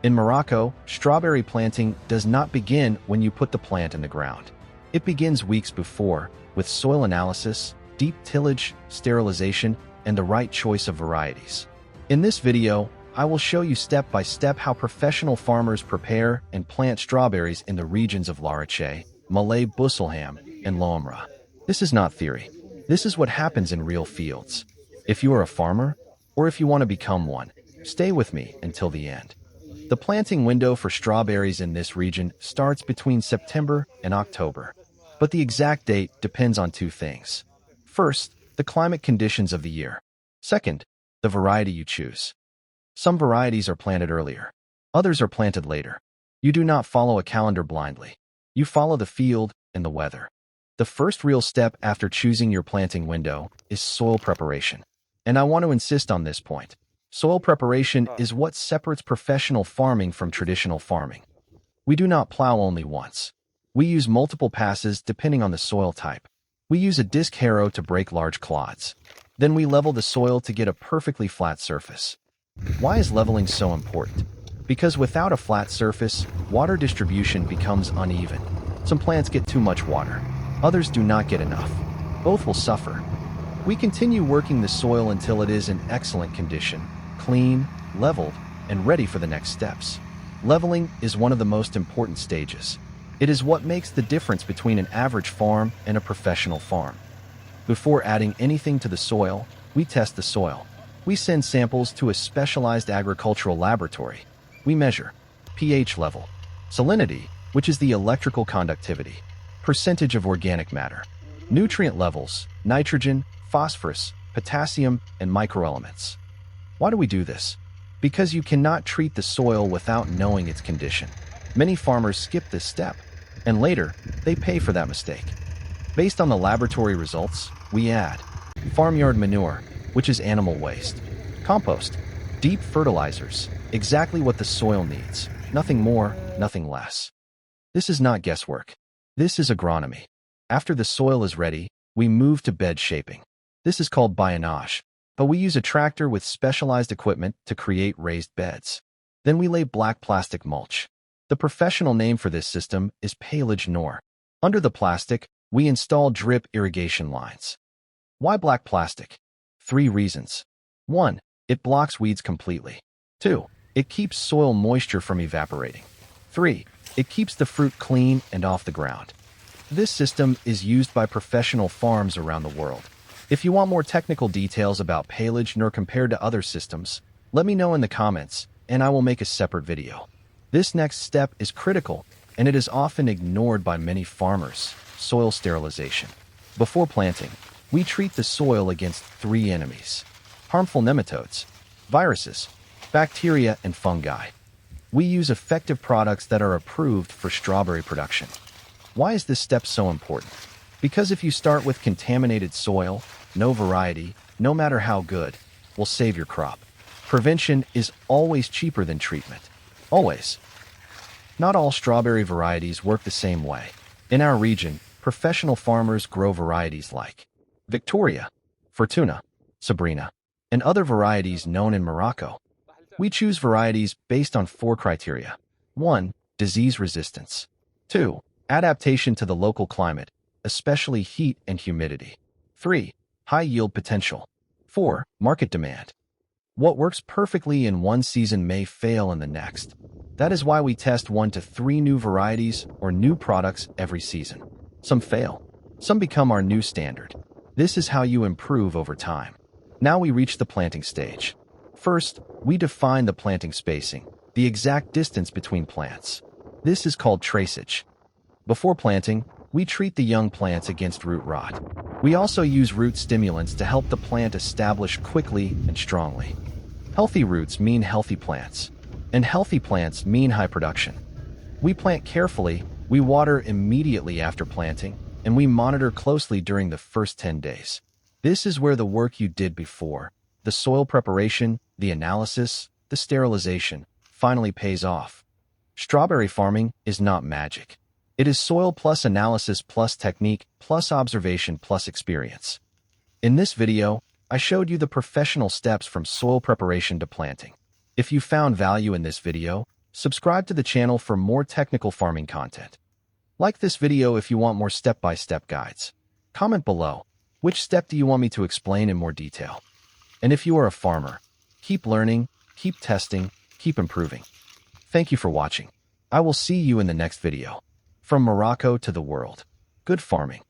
In Morocco, strawberry planting does not begin when you put the plant in the ground. It begins weeks before, with soil analysis, deep tillage, sterilization, and the right choice of varieties. In this video, I will show you step by step how professional farmers prepare and plant strawberries in the regions of Larache, Moulay, Bousselham, and Laaouamra. This is not theory. This is what happens in real fields. If you are a farmer, or if you want to become one, stay with me until the end. The planting window for strawberries in this region starts between September and October, but the exact date depends on two things. First, the climate conditions of the year. Second, the variety you choose. Some varieties are planted earlier. Others are planted later. You do not follow a calendar blindly. You follow the field and the weather. The first real step after choosing your planting window is soil preparation. And I want to insist on this point. Soil preparation is what separates professional farming from traditional farming. We do not plow only once. We use multiple passes depending on the soil type. We use a disc harrow to break large clods. Then we level the soil to get a perfectly flat surface. Why is leveling so important? Because without a flat surface, water distribution becomes uneven. Some plants get too much water. Others do not get enough. Both will suffer. We continue working the soil until it is in excellent condition, clean, leveled, and ready for the next steps. Leveling is one of the most important stages. It is what makes the difference between an average farm and a professional farm. Before adding anything to the soil, we test the soil. We send samples to a specialized agricultural laboratory. We measure pH level, salinity, which is the electrical conductivity, percentage of organic matter, nutrient levels, nitrogen, phosphorus, potassium, and microelements. Why do we do this? Because you cannot treat the soil without knowing its condition. Many farmers skip this step, and later, they pay for that mistake. Based on the laboratory results, we add farmyard manure, which is animal waste, compost, deep fertilizers, exactly what the soil needs, nothing more, nothing less. This is not guesswork. This is agronomy. After the soil is ready, we move to bed shaping. This is called bioûnage, but we use a tractor with specialized equipment to create raised beds. Then we lay black plastic mulch. The professional name for this system is Paillage NOR. Under the plastic, we install drip irrigation lines. Why black plastic? 3 reasons. 1. It blocks weeds completely. 2. It keeps soil moisture from evaporating. 3. It keeps the fruit clean and off the ground. This system is used by professional farms around the world. If you want more technical details about Paillage NOR compared to other systems, let me know in the comments, and I will make a separate video. This next step is critical, and it is often ignored by many farmers: soil sterilization. Before planting, we treat the soil against 3 enemies: harmful nematodes, viruses, bacteria, and fungi. We use effective products that are approved for strawberry production. Why is this step so important? Because if you start with contaminated soil, no variety, no matter how good, will save your crop. Prevention is always cheaper than treatment. Always. Not all strawberry varieties work the same way. In our region, professional farmers grow varieties like Victoria, Fortuna, Sabrina, and other varieties known in Morocco. We choose varieties based on 4 criteria. 1. Disease resistance. 2. Adaptation to the local climate, especially heat and humidity. 3. High yield potential. 4. Market demand. What works perfectly in one season may fail in the next. That is why we test 1 to 3 new varieties or new products every season. Some fail. Some become our new standard. This is how you improve over time. Now we reach the planting stage. First, we define the planting spacing, the exact distance between plants. This is called traceage. Before planting, we treat the young plants against root rot. We also use root stimulants to help the plant establish quickly and strongly. Healthy roots mean healthy plants, and healthy plants mean high production. We plant carefully, we water immediately after planting, and we monitor closely during the first 10 days. This is where the work you did before, the soil preparation, the analysis, the sterilization, finally pays off. Strawberry farming is not magic. It is soil plus analysis plus technique plus observation plus experience. In this video, I showed you the professional steps from soil preparation to planting. If you found value in this video, Subscribe to the channel for more technical farming content. Like this video if you want more step-by-step guides. Comment below, which step do you want me to explain in more detail? And if you are a farmer, keep learning, keep testing, keep improving. Thank you for watching. I will see you in the next video. From Morocco to the world. Good farming.